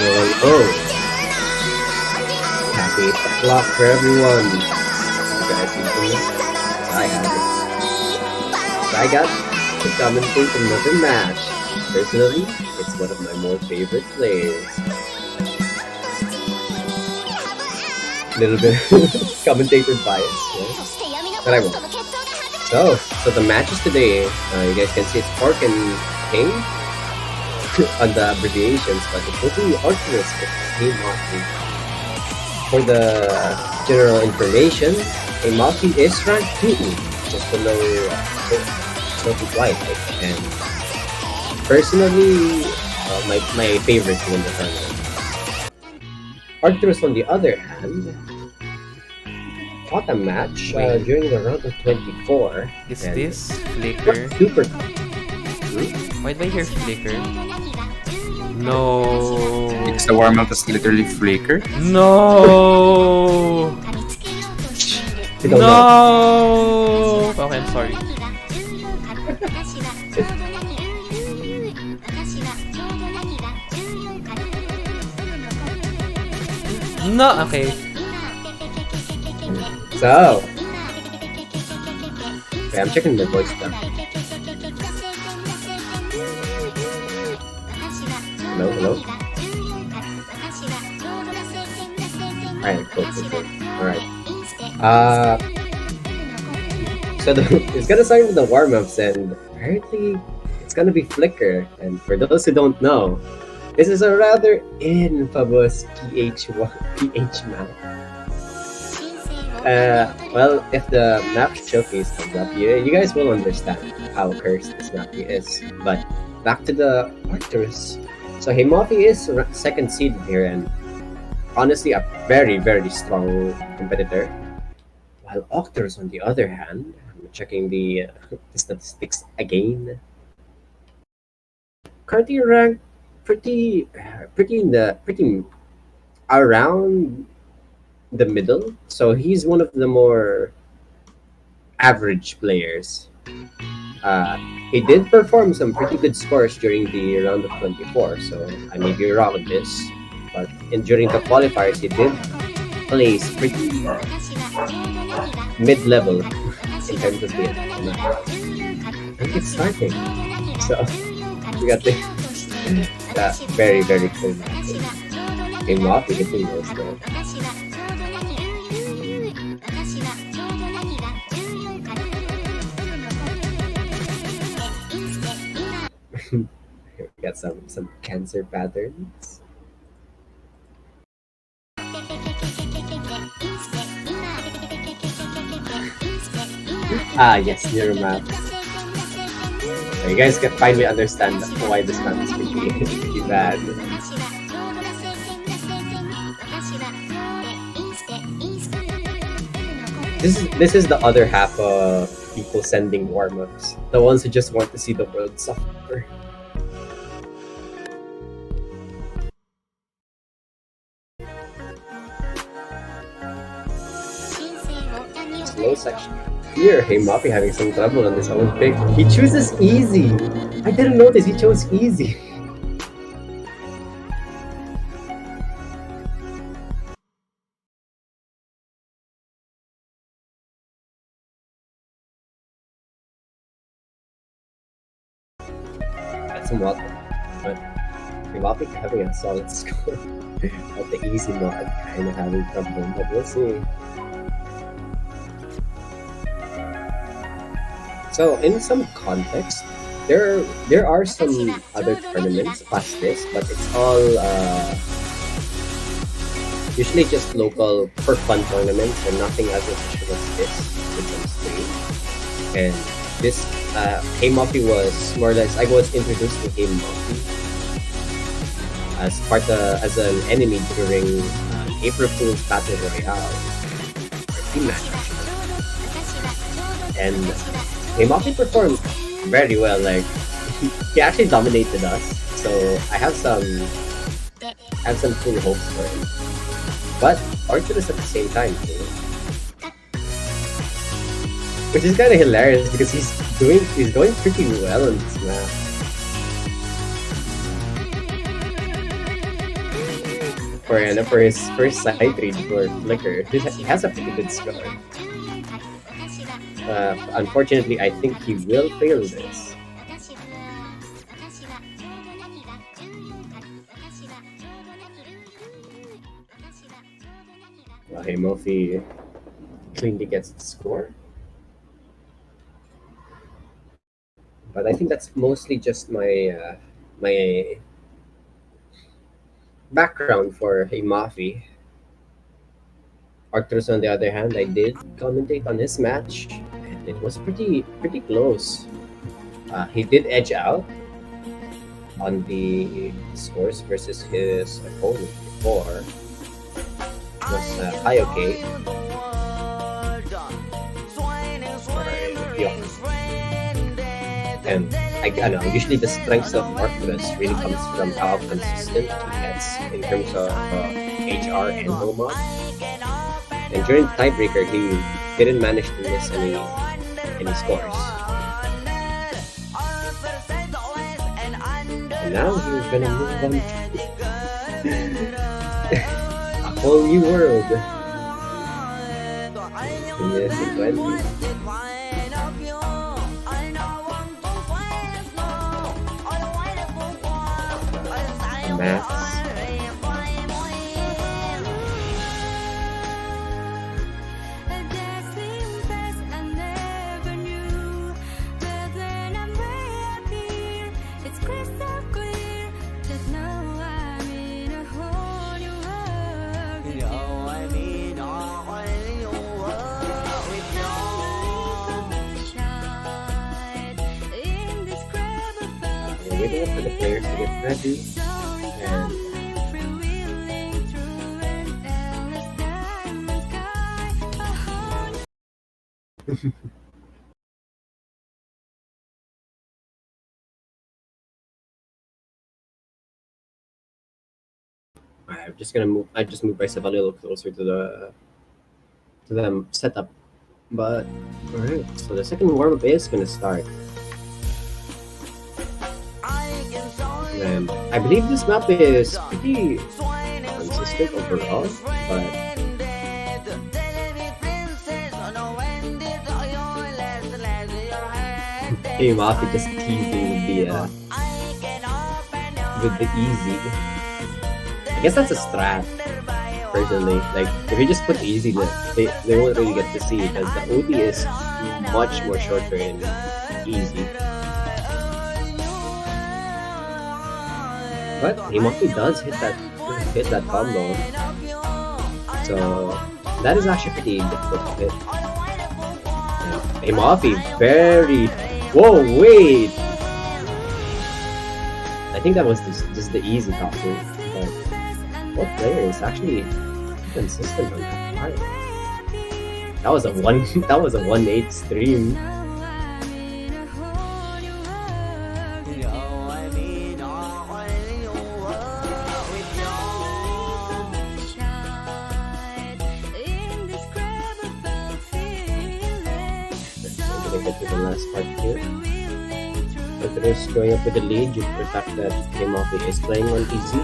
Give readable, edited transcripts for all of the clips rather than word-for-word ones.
Oh, happy luck for everyone. You guys can see I have it. I got to commentate another match. Personally, it's one of my more favorite players. Little bit commentator bias, right? But I won't. So the matches today, you guys can see it's Pork and King on the abbreviations, but it's literally Orcturus with Heamoffy. For the general information, Heamoffy is rank 2, just below Sophie White, and personally, my favorite to win the tournament. Orcturus, on the other hand, fought a match during the round of 24. Is this flicker? Super. Why do I hear flicker? No. Because the warm-up is literally flicker. No. No. Okay, I'm sorry. No. Okay. So, okay, I'm checking the voice now. Hello? Alright, cool. Alright. So it's gonna start with the warm-ups, and apparently it's gonna be Flicker. And for those who don't know, this is a rather infamous pH map. Well, if the map showcase comes up, you guys will understand how cursed this map is. But back to the Orcturus. So Heamoffy is second seed here, and honestly a very, very strong competitor. While Orcturus, on the other hand, I'm checking the statistics again. Currently ranked pretty around the middle, so he's one of the more average players. He did perform some pretty good scores during the round of 24, so I may be wrong with this, but during the qualifiers he did place pretty mid-level in terms of the map. I think it's starting, so we got that very, very cool match. Heamoffy hitting those though. Here we got some cancer patterns. Yes, near map. So you guys can finally understand why this map is pretty bad. This is the other half of people sending warm-ups. The ones who just want to see the world suffer. Slow section. Here, Heamoffy having some trouble on his own pick. He chooses easy. I didn't notice he chose easy. Got some water, but Heamoffy having a solid score. At the easy mod, kind of having trouble, but we'll see. So, in some context, there are some other tournaments past this, but it's all usually just local for fun tournaments and nothing as official as this, which I'm saying. And this Heamoffy was more or less, I was introduced to Heamoffy as an enemy during April Fool's Battle Royale, or team match actually. And Heamoffy performed very well. Like he actually dominated us. So I have some cool hopes for him. But Orcturus at the same time too, which is kind of hilarious because he's going pretty well on this map. for his first sight read for Flicker, he has a pretty good score. Unfortunately, I think he will fail this. Well, Heamoffy cleanly gets the score. But I think that's mostly just my background for Heamoffy. Orcturus, on the other hand, I did commentate on his match, and it was pretty close. He did edge out on the scores versus his opponent before. It was high okay. And I don't know, usually the strength of Orcturus really comes from how consistent he gets in terms of HR and no mod. And during the tiebreaker, he didn't manage to miss any scores. And now he's gonna move on to a whole new world. Yes, it went. Maths. Waiting for the players to get ready. And I'm just gonna move. I just moved myself a little closer to the setup. But alright, so the second warm up is gonna start. And I believe this map is pretty consistent overall, but Heamoffy just teasing with the easy. I guess that's a strat, personally. Like, if you just put easy, they won't really get to see it, because the OD is much more shorter in easy. But Heamoffy does hit that combo, so that is actually pretty difficult to hit. And Heamoffy very. Whoa! Wait. I think that was just the easy top two. But what player is actually consistent on that part? That was a 1-8 stream. Get to the last part here. Orcturus going up with the lead due to the fact that Heamoffy is playing on easy.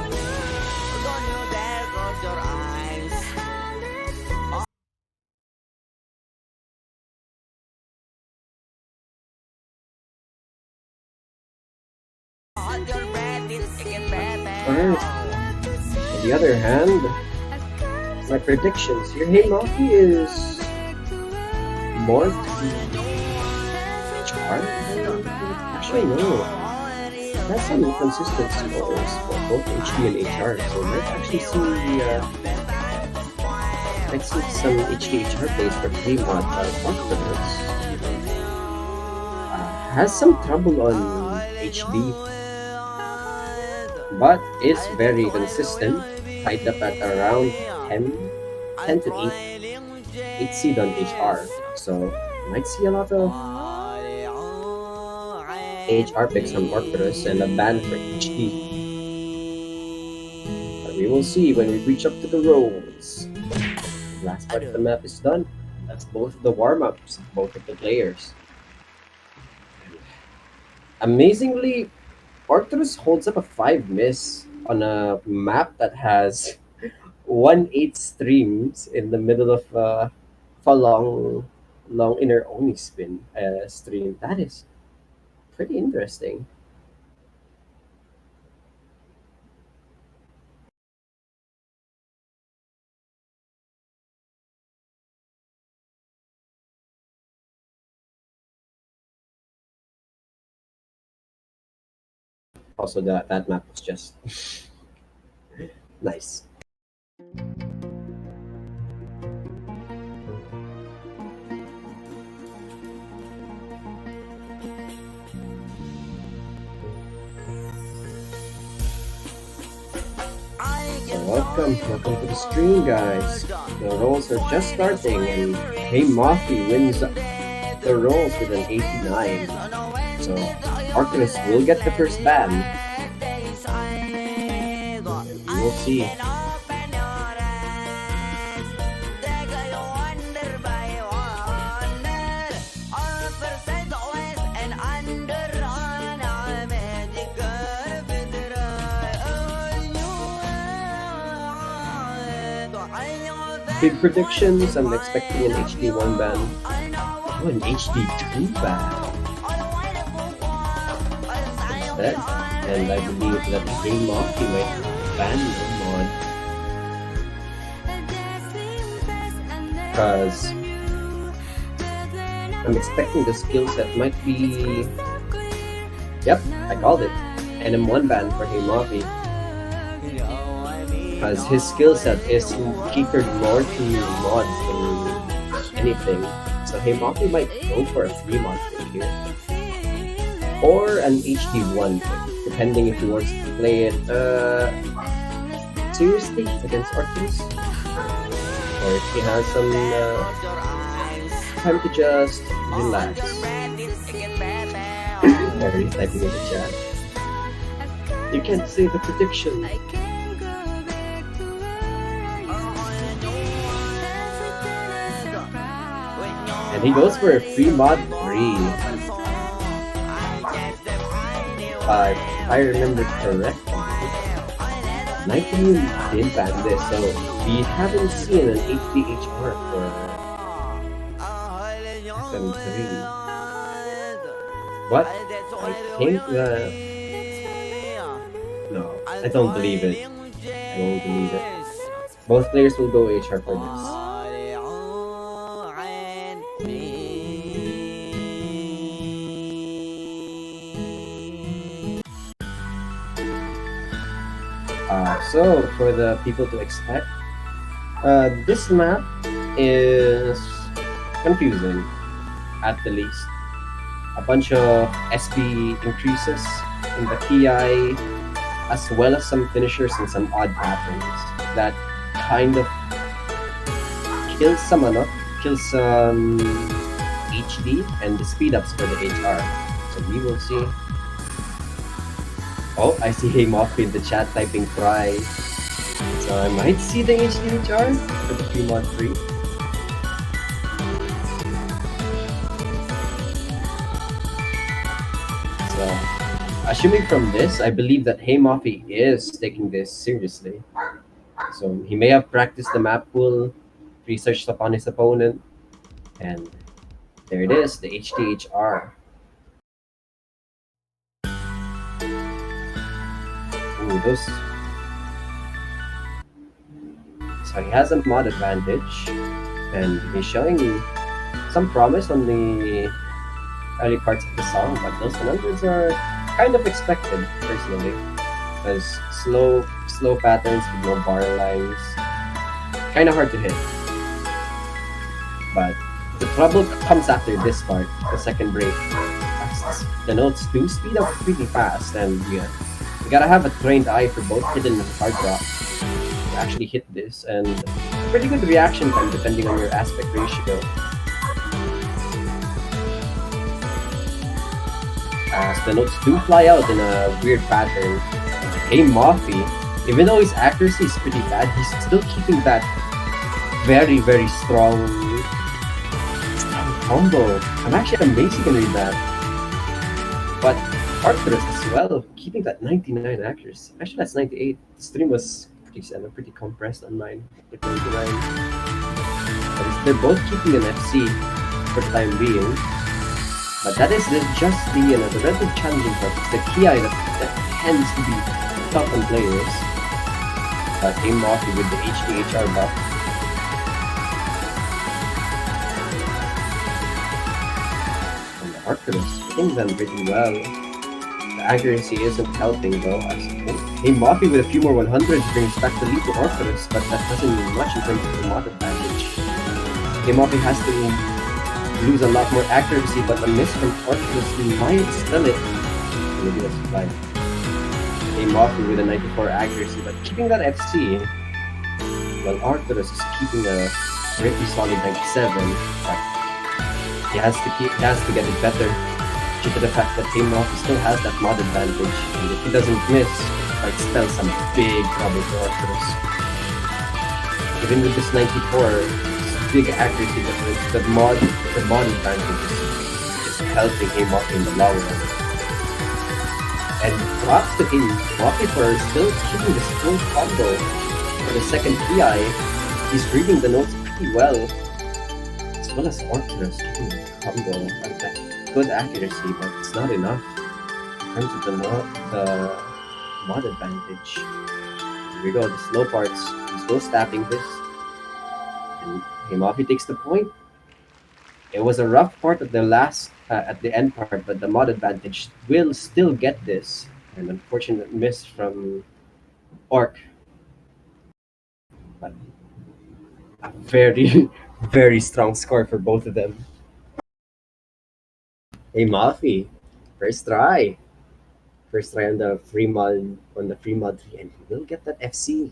Alright. On the other hand, my predictions here, Heamoffy is more actually no. That's some inconsistent scores for both HD and HR, so let's actually see let's see some HD HR plays for Dreamwatch Orcturus. Has some trouble on HD, but is very consistent, tied up at around 10 to 8 seed on HR, so might see a lot of HR picks from Orcturus and a ban for HD. But we will see when we reach up to the roads. The last part of the map is done. That's both of the warm-ups, both of the players. Amazingly, Orcturus holds up a 5 miss on a map that has 1/8 streams in the middle of a long inner Oni spin stream. That is pretty interesting. Also, that map was just nice. So welcome to the stream, guys. The rolls are just starting, and Heamoffy wins the rolls with an 89. So Orcturus will get the first ban. We'll see. Big predictions. I'm expecting an HD1 ban. Oh, an HD2 ban. Instead. And I believe that Heamoffy might ban the mod. Because I'm expecting the skill set might be... Yep, I called it. NM1 ban for Heamoffy. Because his skill set is catered more to mods than anything. So Heamoffy might go for a free mod pick here. Or an HD1 pick, depending if he wants to play it seriously against Orcturus. Or if he has some time to just relax. Every typing in the chat. You can't say the prediction. And he goes for a free mod 3. If I remember correctly, 19 did ban this, so we haven't seen an HDHR for FM3. But I think that... No, I don't believe it. I don't believe it. Both players will go HR for this. So, for the people to expect, this map is confusing, at the least. A bunch of SB increases in the TI, as well as some finishers and some odd patterns that kind of kills some HD and the speed ups for the HR. So we will see. Oh, I see Heamoffy in the chat typing try. So I might see the HDHR for the free mod 3. So, assuming from this, I believe that Heamoffy is taking this seriously. So he may have practiced the map pool, researched upon his opponent, and there it is, the HDHR. Ooh, those... So he has a mod advantage, and he's showing some promise on the early parts of the song, but those numbers are kind of expected, personally, because slow patterns with no bar lines, kind of hard to hit. But the trouble comes after this part, the second break. The notes do speed up pretty fast, and you gotta have a trained eye for both hidden and hard drop to actually hit this, and pretty good reaction time depending on your aspect ratio. As the notes do fly out in a weird pattern. Heamoffy, even though his accuracy is pretty bad, he's still keeping that very, very strong combo. I'm actually amazed he can read that. But Orcturus as well, keeping that 99 accuracy. Actually, that's 98. The stream was graphics and are pretty compressed on mine. The 29. They're both keeping an FC for the time being. But that is just the relative challenging part. It's the PI that tends to be tough on players. But Heamoffy with the HDHR buff. And the Orcturus hitting them pretty well. The accuracy isn't helping though. Heamoffy with a few more 100s brings back the lead to Orcturus, but that doesn't mean much in terms of the mod advantage. Heamoffy has to lose a lot more accuracy, but a miss from Orcturus might still it. Maybe that's fine. Heamoffy with a 94 accuracy, but keeping that FC, while Orcturus is keeping a pretty solid 97, but he has to get it better due to the fact that Heamoffy still has that mod advantage, and if he doesn't miss, it might spell some big trouble for Orcturus. Even with this 94, big accuracy difference, the mod advantage is helping Heamoffy in the long run. And props to Heamoffy for still keeping this full combo for the second PI. He's reading the notes pretty well, as well as Orcturus keeping the combo at that good accuracy, but it's not enough in terms of the mod advantage. Here we go, the slow parts. He's still stabbing this. And Heamoffy takes the point. It was a rough part at the end part, but the mod advantage will still get this. An unfortunate miss from Orc. But a very, very strong score for both of them. Heamoffy, first try. First try on the free mod 3, and he will get that FC.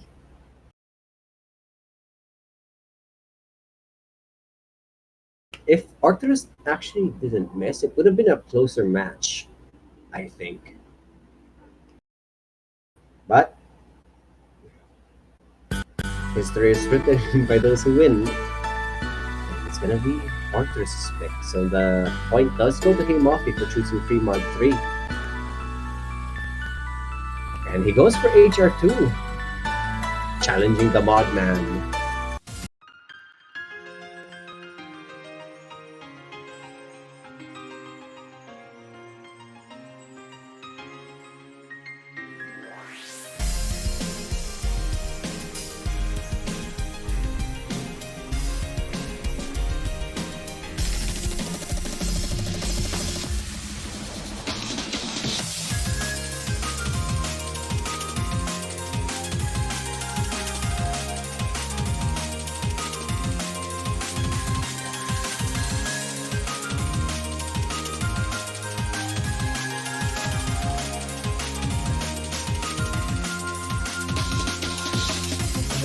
If Orcturus actually didn't miss, it would have been a closer match, I think. But history is written by those who win. It's gonna be Orcturus' pick. So the point does go to Heamoffy for choosing free mod 3. And he goes for HR2, challenging the mod man.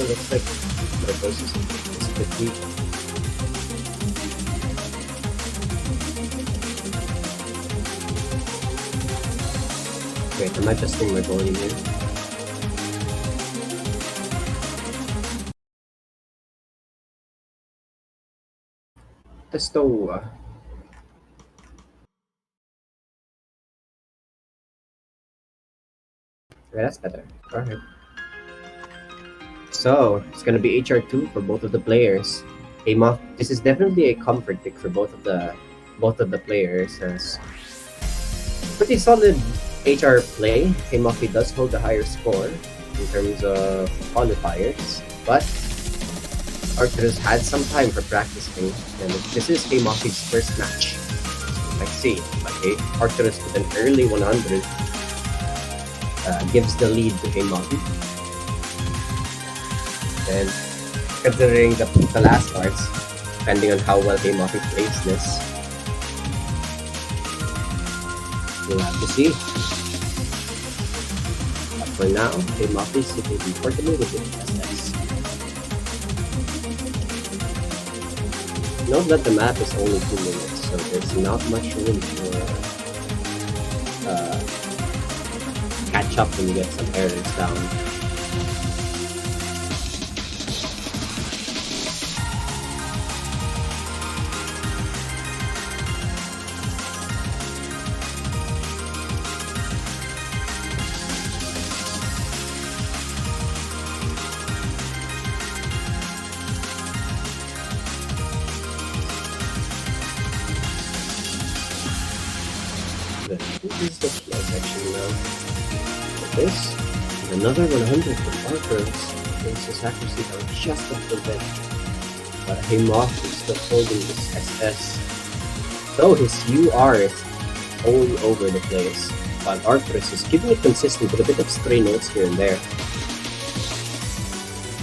It looks like the process is a bit weak. Wait, am I adjusting my volume here? Testo. Yeah, that's better. Alright. So it's gonna be HR2 for both of the players. This is definitely a comfort pick for both of the players, as pretty solid HR play. Heamoffy does hold the higher score in terms of qualifiers, but Orcturus had some time for practicing, and this is Heamoffy's first match. So let's see. But Orcturus with an early 100 gives the lead to Heamoffy. And considering the last parts, depending on how well Heamoffy plays this, we'll have to see. But for now, Heamoffy is sitting comfortably with it. Note that the map is only 2 minutes, so there's not much room for catch up when you get some errors down. is the play section now. With this, and another 100 for Orcturus. His accuracy down just a little bit. But Heamoffy is still holding this SS. Though his UR is all over the place, while Orcturus is keeping it consistent with a bit of stray notes here and there.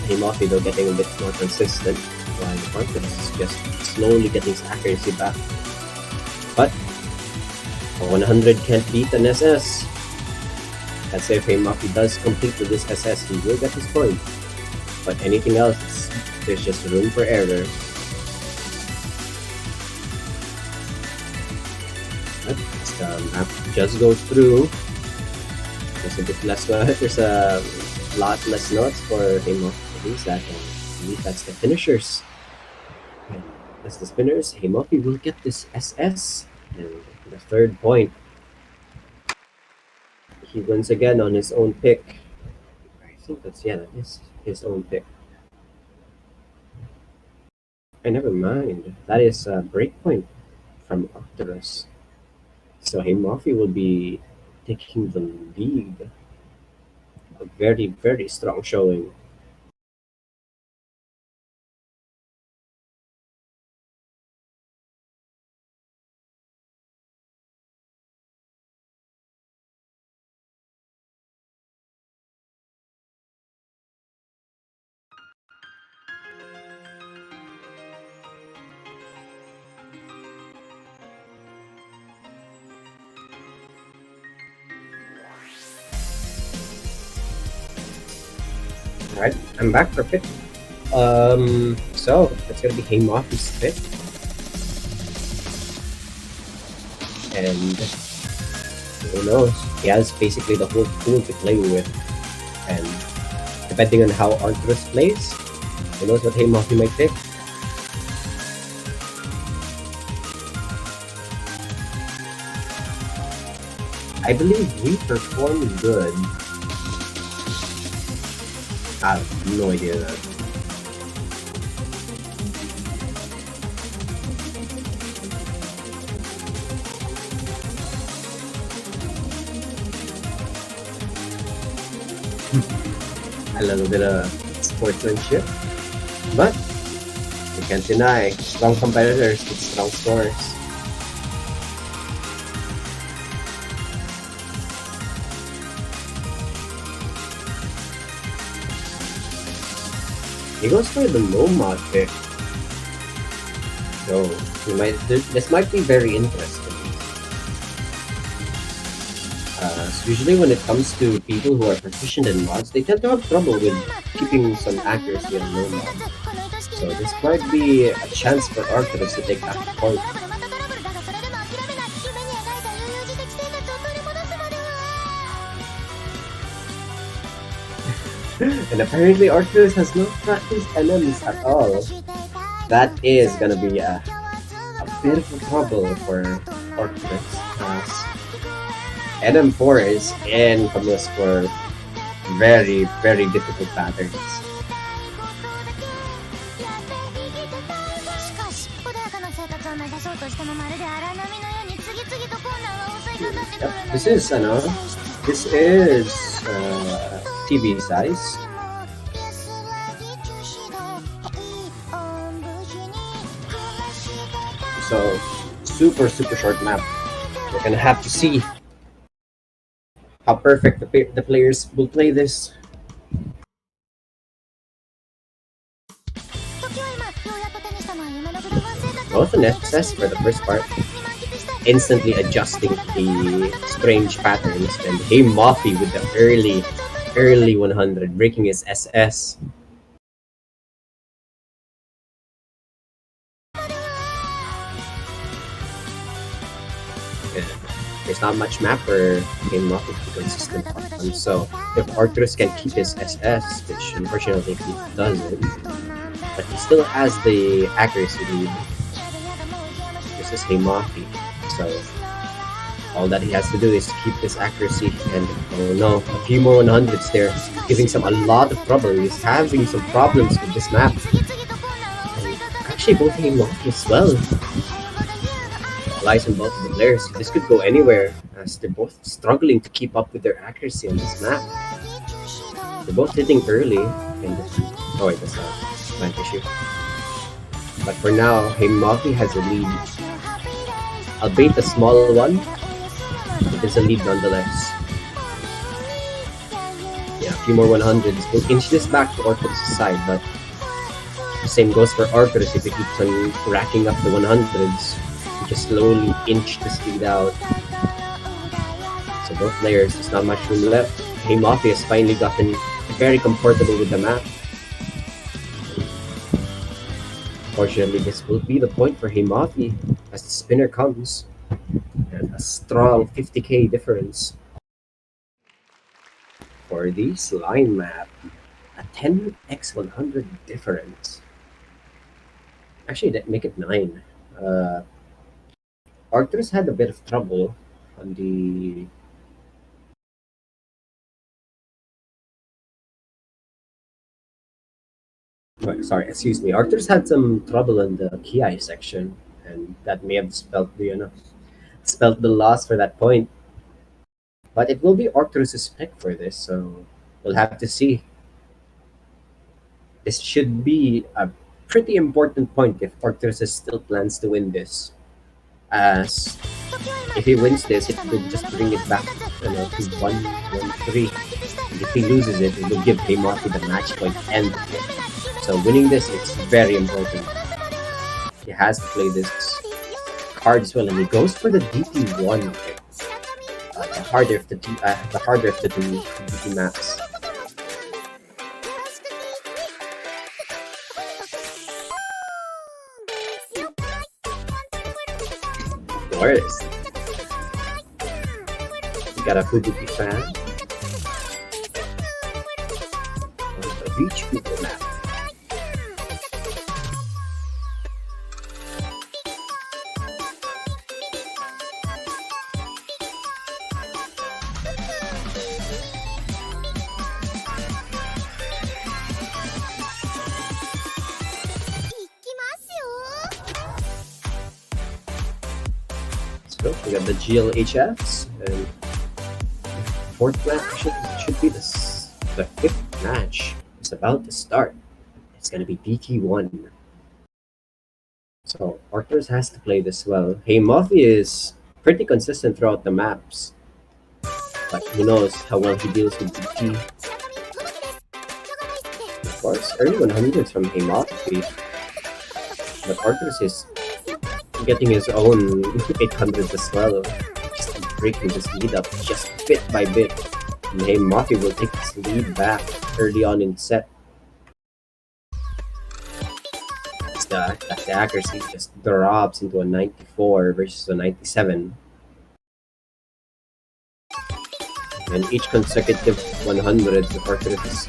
Heamoffy though getting a bit more consistent, while Orcturus is just slowly getting his accuracy back. But a 100 can't beat an SS. Let's say if Heamoffy does complete with this SS, he will get his point. But anything else, there's just room for error. But as the map just goes through, there's a bit less. There's a lot less notes for Heamoffy. I believe that's the finishers. And as the spinners, Heamoffy will get this SS and the third point. He wins again on his own pick. I think that is his own pick. Never mind. That is a breakpoint from Orcturus. So Heamoffy will be taking the lead. A very, very strong showing. Alright, I'm back for pick. So it's gonna be Heamoffy's pick. And who knows? He has basically the whole pool to play with. And depending on how Orcturus plays, who knows what Heamoffy might pick. I believe we performed good. I have no idea that. A little bit of sportsmanship, but you can't deny strong competitors with strong scores. He goes for the low mod pick. So this might be very interesting. Usually when it comes to people who are proficient in mods, they tend to have trouble with keeping some accuracy on low mod. So this might be a chance for Orcturus to take that point. And apparently Orcturus has not practiced enemies at all. That is gonna be a bit of a trouble for Orcturus, as NM4 is infamous for very, very difficult patterns. Yep, this is TV size. So super short map. We're gonna have to see how perfect the players will play this. Both an SS for the first part, instantly adjusting the strange patterns, and Heamoffy with the early 100, breaking his SS. There's not much map for Heamoffy to be consistent on, so if Orcturus can keep his SS, which unfortunately he doesn't, but he still has the accuracy lead. This is Heamoffy, so all that he has to do is keep his accuracy, and oh no, a few more 100s there, giving him a lot of trouble. He's having some problems with this map. And actually both Heamoffy as well. Lies on both of the players. This could go anywhere. as they're both struggling to keep up with their accuracy on this map. They're both hitting early, and oh wait, that's a plant issue. But for now, Heamoffy has a lead, albeit a small one. It is a lead nonetheless. Yeah, a few more 100s will inch this back to Orcturus' side, but the same goes for Orcturus. If he keeps on racking up the 100s, he just slowly inch this lead out. So both players, there's not much room left. Heamoffy has finally gotten very comfortable with the map. Fortunately, this will be the point for Heamoffy as the spinner comes. And a strong 50k difference for the slime map. A 10x100 difference. Actually, that make it 9. Orcturus had a bit of trouble on the excuse me. Orcturus had some trouble in the Ki section, and that may have spelled the loss for that point. But it will be Orcturus' pick for this, so we'll have to see. This should be a pretty important point if Orcturus still plans to win this. As if he wins this, it will just bring it back to 1-3. And if he loses it, it will give Heamoffy the match point end. So winning this, it's very important. He has to play this card as well, and he goes for the DT1 pick. The harder of the two DT maps. Of course. We got a Fubuki fan. On the beach people map. We got the GLHFs, and fourth match should be the fifth match. It's about to start. It's gonna be DT1. So Orcturus has to play this well. Heamoffy is pretty consistent throughout the maps, but who knows how well he deals with DT. Of course, early 100s from Heamoffy, but Orcturus is getting his own 800s as well, just breaking this lead up just bit by bit. And Heamoffy will take this lead back early on in set. The accuracy just drops into a 94 versus a 97. And each consecutive 100s the Orcturus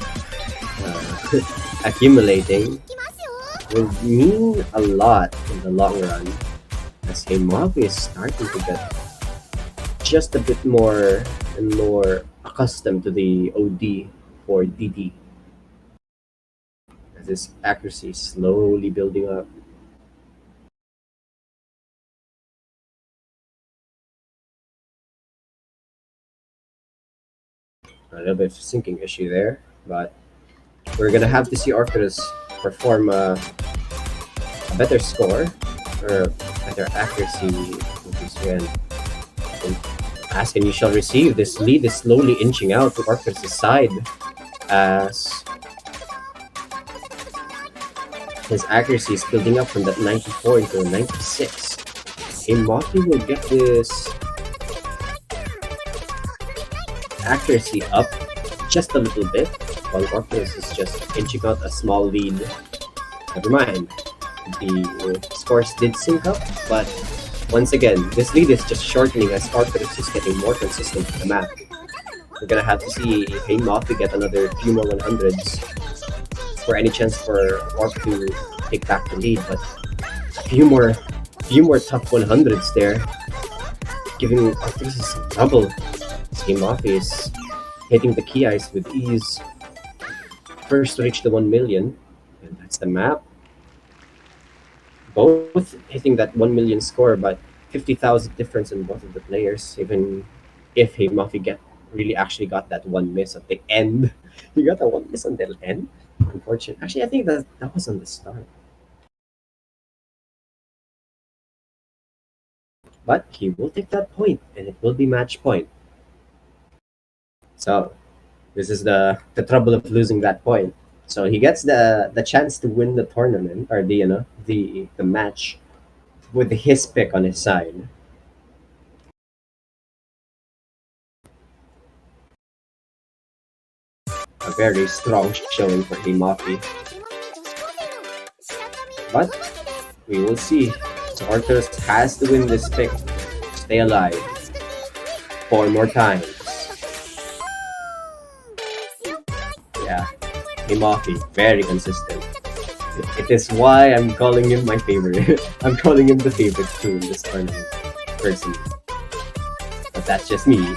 is accumulating will mean a lot in the long run, as Heamoffy is starting to get just a bit more and more accustomed to the OD for DD, as his accuracy is slowly building up. A little bit of syncing issue there, but we're gonna have to see Orcturus perform a better score, or better accuracy with this win. Ask and you shall receive. This lead is slowly inching out to Orcturus' side, as his accuracy is building up from that 94 into a 96. Heamoffy will get this accuracy up just a little bit, while Orcturus is just inching out a small lead. Never mind. The scores did sync up, but once again, this lead is just shortening as Orcturus is getting more consistent with the map. We're gonna have to see Heamoffy get another few more 100s for any chance for Orc to take back the lead, but a few more tough 100s there, giving Orcturus some trouble. Heamoffy is hitting the key ice with ease. First to reach the 1 million, and that's the map. Both hitting that 1 million score, but 50,000 difference in both of the players. Even if Heamoffy really actually got that one miss at the end. He got that one miss on the end. Unfortunately, actually, I think that was on the start. But he will take that point, and it will be match point. So this is the trouble of losing that point. So he gets the chance to win the tournament, or the match with his pick on his side. A very strong showing for Heamoffy. But we will see. So Orcturus has to win this pick to stay alive 4 more times. Yeah, Heamoffy, very consistent. It is why I'm calling him my favorite. I'm calling him the favorite too in this tournament, personally. But that's just me.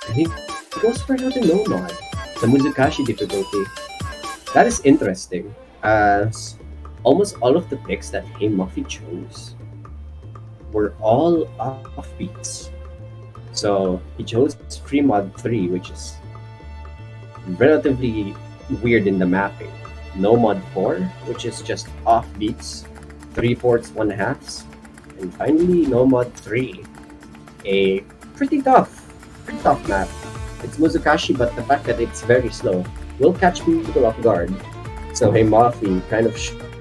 And he goes for another Nomad, the Muzukashi difficulty. That is interesting, as almost all of the picks that Heamoffy chose were all offbeats. So he chose Free Mod 3, which is relatively weird in the mapping. No Mod 4, which is just offbeats, 3/4, 1/2, and finally No Mod 3, a pretty tough map. It's Muzukashi, but the fact that it's very slow will catch people off guard. So Heamoffy kind of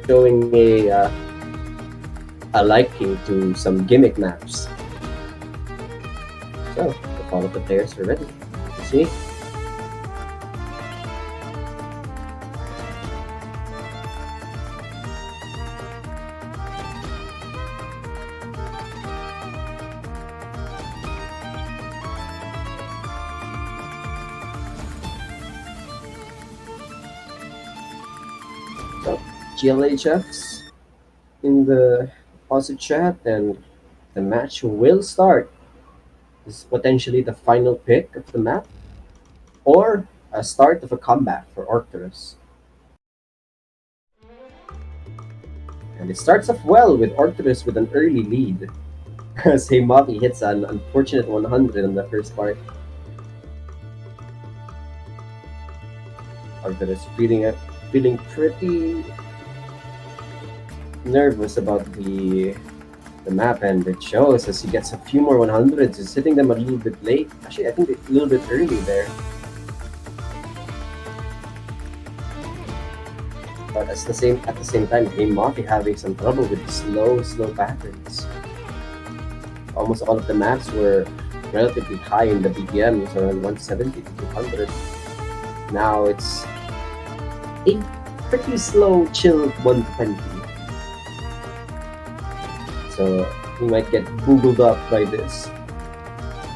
showing a liking to some gimmick maps. So all of the players are ready. Let's see. So GLHFs in the positive chat, and the match will start. This is potentially the final pick of the map, or a start of a comeback for Orcturus. And it starts off well with Orcturus with an early lead, as Heamoffy hits an unfortunate 100 in the first part. Orcturus feeling pretty nervous about the map, and it shows as he gets a few more 100s. He's hitting them a little bit late. Actually, I think a little bit early there. But at the same time, Heamoffy having some trouble with slow patterns. Almost all of the maps were relatively high in the BPMs, around 170 to 200. Now it's a pretty slow, chill 120. So he might get googled up by this.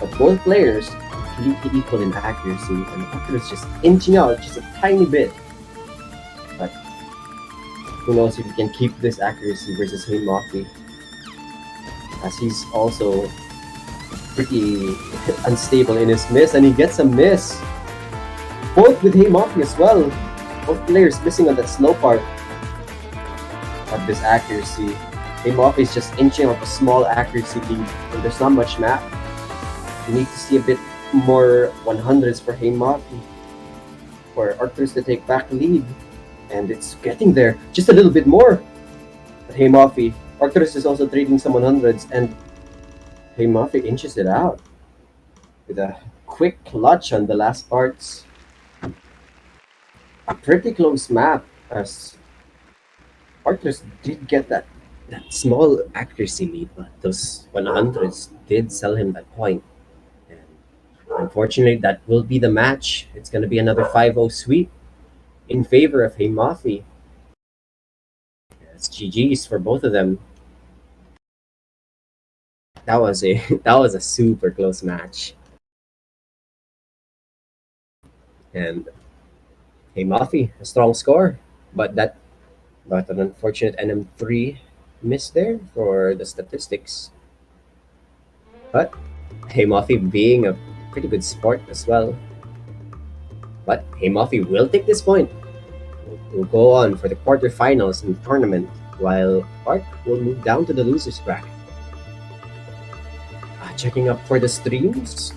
But both players completely equal in accuracy, and Orcturus just inching out just a tiny bit. But who knows if he can keep this accuracy versus Heamoffy, as he's also pretty unstable in his miss, and he gets a miss. Both with Heamoffy as well. Both players missing on that slow part of this accuracy. Heamoffy is just inching up a small accuracy lead, and there's not much map. You need to see a bit more 100s for Heamoffy for Orcturus to take back the lead, and it's getting there just a little bit more. But Heamoffy, Orcturus is also trading some 100s, and Heamoffy inches it out with a quick clutch on the last parts. A pretty close map, as Orcturus did get that small accuracy lead, but those 100s did sell him that point. And unfortunately, that will be the match. It's going to be another 5-0 sweep in favor of Heamoffy. It's GG's for both of them. That was a super close match. And Heamoffy, a strong score, but an unfortunate NM3 miss there for the statistics. But Heamoffy being a pretty good sport as well. But Heamoffy will take this point. We'll go on for the quarterfinals in the tournament, while Park will move down to the losers bracket. checking up for the streams.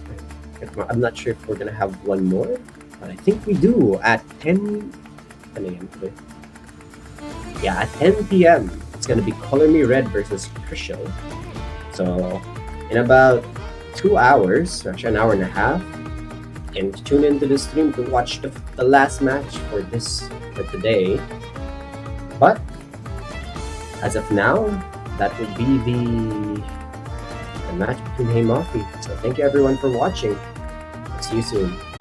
I'm not sure if we're gonna have one more, but I think we do at 10 a.m. today. Yeah, at 10 p.m. It's gonna be Color Me Red versus Crucial. So in about 2 hours, actually an hour and a half, you can tune into the stream to watch the last match for today. But as of now, that would be the match between Heamoffy. So thank you everyone for watching. See you soon.